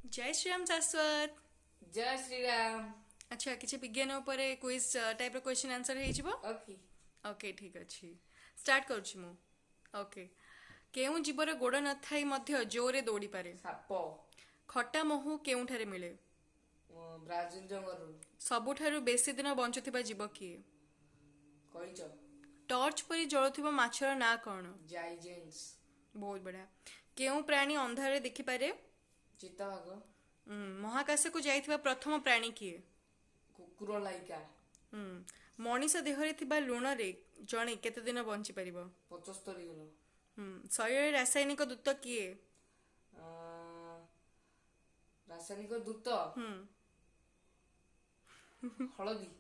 जय श्री राम शाश्वत। जय श्री राम। अच्छा किसी विज्ञान ऊपर क्विज टाइप रो क्वेश्चन आंसर हेजिबो। ओके। ओके ठीक अछि। स्टार्ट करूछि मु। ओके। केउ जीवर गोड़ न थाई मध्य जोरे दौड़ी पारे। साप। खटा महु केउठारे मिले। ब्राजिल जंगल। सबुठारु बेसी दिन बंचुथिबा जीव किए। कईच। टॉर्च परी जळुथिबा माछर ना कौन। जाइजेंस। बहुत बढ़िया। केउ प्राणी अंधारे देखि पारे। चिताबाघ। महाकाश को जाइथिबा प्रथम प्राणी किए। कुकुर लाइका। मनीष देहरे थिबा लुणरे जणे केते दिन बंची परिबो। 75 किलो। शरीर रासायनिक दूत किए। रासायनिक दूत। हलदी।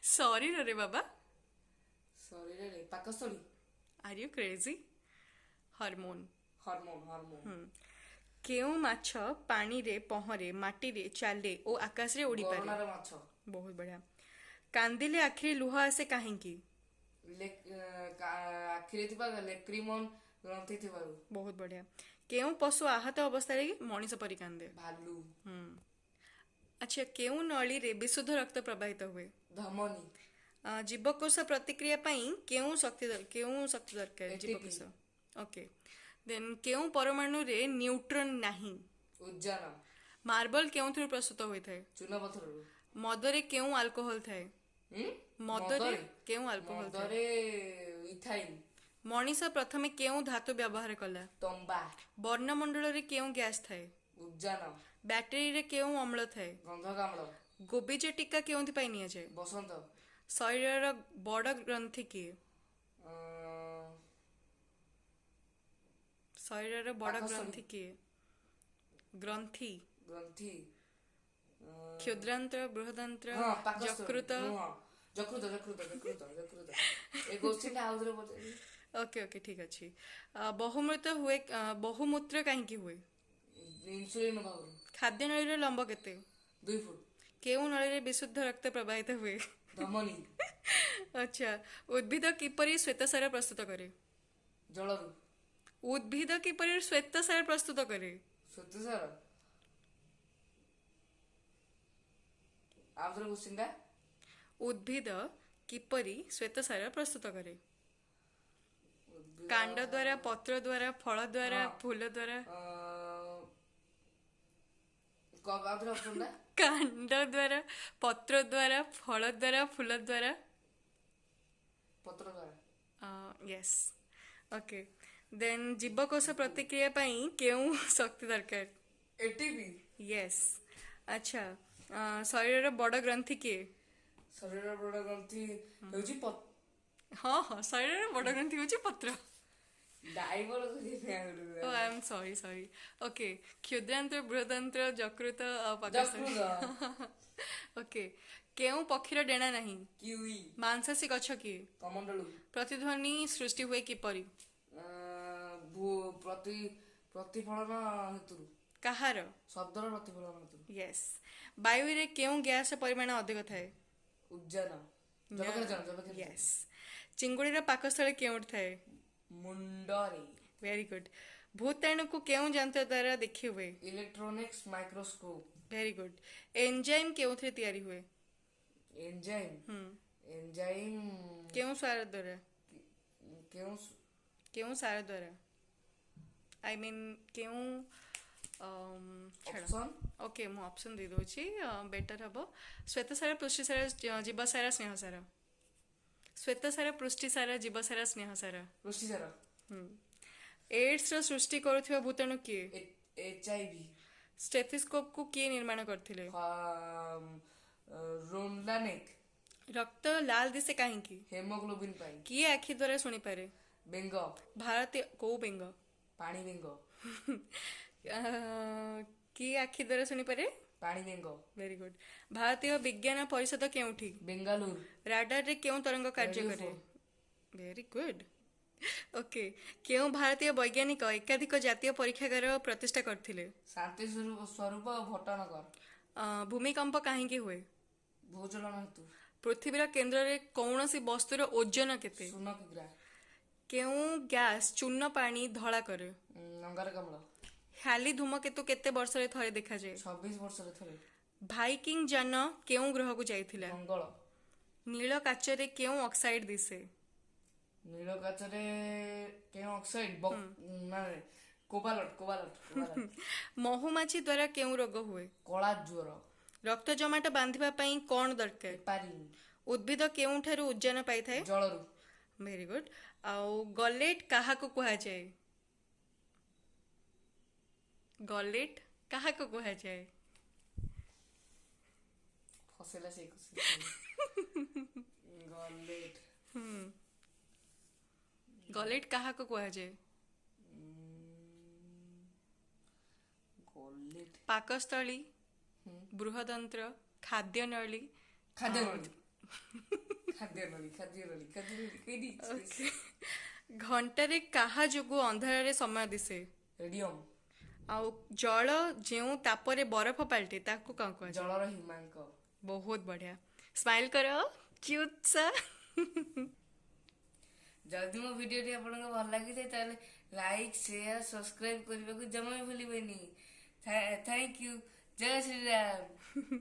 शरीर रे बाबा। शरीर पाकस्थली। Are you crazy. Hormone. Hormone hormone. केउ माछ पानी रे पहरे माटी रे चाले ओ आकाश रे उड़ी पारे। गरनार माछ। बहुत बढ़िया। कांदिले आखिरी लुह आसे काहेकि। आखिरे थिबा लेक्रिमन ग्रंथि थिबारु। बहुत बढ़िया। केउ पशु आहत अवस्था रे मनीष परी कांदे। भालू। अच्छा केउ नली रे विशुद्ध रक्त प्रवाहित हुए। धमनी। जीवकोश प्रतिक्रिया पाई केउ शक्ति दरकार एटीपी। जीवकोश। ओके। देन केउ परमाणु रे न्यूट्रॉन नाही। उज्जान। मार्बल केउथुरु प्रस्तुत होइथाय। चूना पत्थरରୁ। मदरे केउ अल्कोहल थाए। मदरे केउ अल्कोहल थाए। ମଦରେ ଇଥାଇନ୍। मनीष प्रथमे केउ धातु व्यवहार कला। ତମ୍ବା। वर्णमंडल रे केउ गैस थाए। ଉଦ୍ଜାନ। बैटरी रे केउ अम्ल थाए। ଗନ୍ଧକାମ୍ଳ। गोबीज टीका केउथि पाई निया जाय। ବସନ୍ତ। शरीर बड़ ग्रंथि किए। शरीर बड़ ପାକସ୍ଥଳୀ। ग्रंथि किए। ग्रंथि। ଗ୍ରନ୍ଥି। क्षुद्रांत्र बृहदांत्र ହଁ ପାକସ୍ଥଳୀ। ଯକୃତ। ନୁହଁ ଯକୃତ ଯକୃତ ଯକୃତ ଯକୃତ। ଏ କ୍ୱେଶ୍ଚିନ୍ ଆଉଥରେ ପଚାରିବି। ओके ओके ठीक अच्छी। बहुमूत्र कहीं हुए। ଇନ୍ସୁଲିନ୍ ଅଭାବରୁ। खाद्य नळीर लंब केते। 2 ଫୁଟ। केउ नळीरे विशुद्ध रक्त प्रवाहित हुए। ଧମନୀ। अच्छा उद्भिद किपरि श्वेतसार प्रस्तुत करे। ଜଳରୁ। उद्भिद किपरि श्वेतसार प्रस्तुत करे। ଶ୍ୱେତସାର। ଆଉଥରେ କ୍ୱେଶ୍ଚିନ୍ ଟା। उद्भिद किपरि श्वेतसार प्रस्तुत करे। ଉଦ୍ଭିଦ कांड द्वारा पत्र द्वारा फल द्वारा हाँ। फूल द्वारा। ଆଉଥରେ ଅପସନ୍ ଟା। कांड द्वारा पत्र द्वारा फल द्वारा फूल द्वारा। ପତ୍ର ଦ୍ୱାରା। Yes okay. देन जीवकोश प्रतिक्रिया पाई केउ शक्ति दरकार। एटीपी। यस। अच्छा शरीर बड़ ग्रंथि किए। ଶରୀରର ବଡ଼ ଗ୍ରନ୍ଥି ହେଉଛି हाँ हाँ शरीर बड़ ग्रंथि होची पत्र। ଡାଇବର oh I am sorry sorry. Okay क्षुद्रांत्र बृहदांत्र यकृत पाकस्थली। ଯକୃତ। ओके केउ पक्षीर डेणा नहीं। କିୱି। मांसाशी गछ किए। କମଣ୍ଡଳୁ। प्रतिध्वनि सृष्टि हुए किपरि। ପ୍ରତିଫଳନ ହେତୁରୁ। କାହାର। ଶବ୍ଦର ପ୍ରତିଫଳନ ହେତୁରୁ। यस। वायु रे केउ गैस परिमाण अधिक थाए। ଉଦ୍ଜାନ। ଜଳକେନ୍ଦ୍ର ଜଳକେନ୍ଦ୍ର। यस। चिंगुड़ीर पाकस्थली केउठ थाए। ମୁଣ୍ଡରେ। Very good. भूताणु को केउ यंत्र द्वारा देखि हुए। Electronics microscope. Very good. Enzyme केउथरे तैयारी हुए। ଏଞ୍ଜାଇମ୍। ଏଞ୍ଜାଇମ୍ केउ सार द्वारा। କେଉଁ केउ सार द्वारा आई मीन केउ छाड़। ଅପସନ୍। ओके मु ऑप्शन दे दोची बेटर हबो। श्वेतसार पुष्टिसार जीवसार स्नेहसार। श्वेतसार पुष्टिसार जीवसार स्नेहसार। ପୃଷ୍ଟିସାର। एड्स ର सृष्टि करुथिबा भूताणु किए। HIV। स्टेथिस्कोप को किए निर्माण करथिले। ରୋଣ୍ଡାନେକ୍। रक्त लाल दिसे काहेकि। ହେମୋଗ୍ଲୋବିନ୍ ପାଇଁ। किए आखि द्वारा शुणी पारे। ବେଙ୍ଗ। भारतीय को बेंग। ପାଣି ବେଙ୍ଗ। किए आखि द्वारा शुणी पारे। ପାଣି ବେଙ୍ଗ। Very good. भारतीय विज्ञान परिषद केउठी। ବେଙ୍ଗାଲୁରୁ। राडार रे केउ तरंग कार्य Radio करे। four। Very good. ओके केउ भारतीय वैज्ञानिक एकाधिक जातीय परीक्षागार प्रतिष्ठा करथिले। ଶାନ୍ତି ସ୍ୱରୂପ ଭଟ୍ଟନଗର। भूमिकंप काहेकि हुए। ଭୂଚଳନ ହେତୁ। पृथ्वीर केन्द्र रे कौनसी वस्तुर ओजन केते। 0 କିଗ୍ରା। केउ गैस चूर्ण पानी धला करे। ଅଙ୍ଗାରକାମ୍ଳ। ହ୍ୟାଲି ଧୂମକେତୁ କେତେ ବର୍ଷରେ ଥରେ ଦେଖାଯାଏ? 26 ବର୍ଷରେ ଥରେ। ଭାଇକିଂ ଯାନ କେଉଁ ଗ୍ରହକୁ ଯାଇଥିଲା? ମଙ୍ଗଳ। ନୀଳ କାଚରେ କେଉଁ ଅକ୍ସାଇଡ୍ ଦିଶେ? ନୀଳ କାଚରେ କେଉଁ ଅକ୍ସାଇଡ ମାନେ କୋବାଲଟ। ମହୁମାଛି ଦ୍ୱାରା କେଉଁ ରୋଗ ହୁଏ? କଳା ଜ୍ୱର। ରକ୍ତ ଜମାଟ ବାନ୍ଧିବା ପାଇଁ କ'ଣ ଦରକାର? ହେପାରିନ୍। ଉଦ୍ଭିଦ କେଉଁଠାରୁ ଉଦ୍ଜାନ ପାଇଥାଏ? ଜଳରୁ। Very good. ଆଉ ଗଲେଟ୍ କାହାକୁ କୁହାଯାଏ? ଗଲେଟ୍ କାହାକୁ କୁହାଯାଏ? ଫସେଇଲା ସେଇ ଖୁସି। ଗଲେଟ। ଗଲେଟ୍ କାହାକୁ କୁହାଯାଏ? ଗଲେଟ। ପାକସ୍ଥଳୀ, ବୃହଦନ୍ତ୍ର, ଖାଦ୍ୟନଳୀ। ଖାଦ୍ୟନଳୀ କେଇଟି? ଘଣ୍ଟାରେ କାହା ଯୋଗୁଁ ଅନ୍ଧାରରେ ସମୟ ଦିଶେ? ରେଡିୟମ। ଆଉ ଜଳ ଯେଉଁ ତାପରେ ବରଫ ପାଲଟେ ତାକୁ କ'ଣ କୁହାଯାଏ? ଜଳର ହିମାଙ୍କ। ବହୁତ ବଢିଆ। ସ୍ମାଇଲ୍ କର, କ୍ୟୁଟ୍ ସା। ଯଦି ମୋ ଭିଡ଼ିଓଟି ଆପଣଙ୍କୁ ଭଲ ଲାଗିଥାଏ ତାହେଲେ ଲାଇକ୍ ସେୟାର ସବସ୍କ୍ରାଇବ କରିବାକୁ ଜମା ବି ଭୁଲିବେନି। Thank you. ଜୟ ଶ୍ରୀରାମ।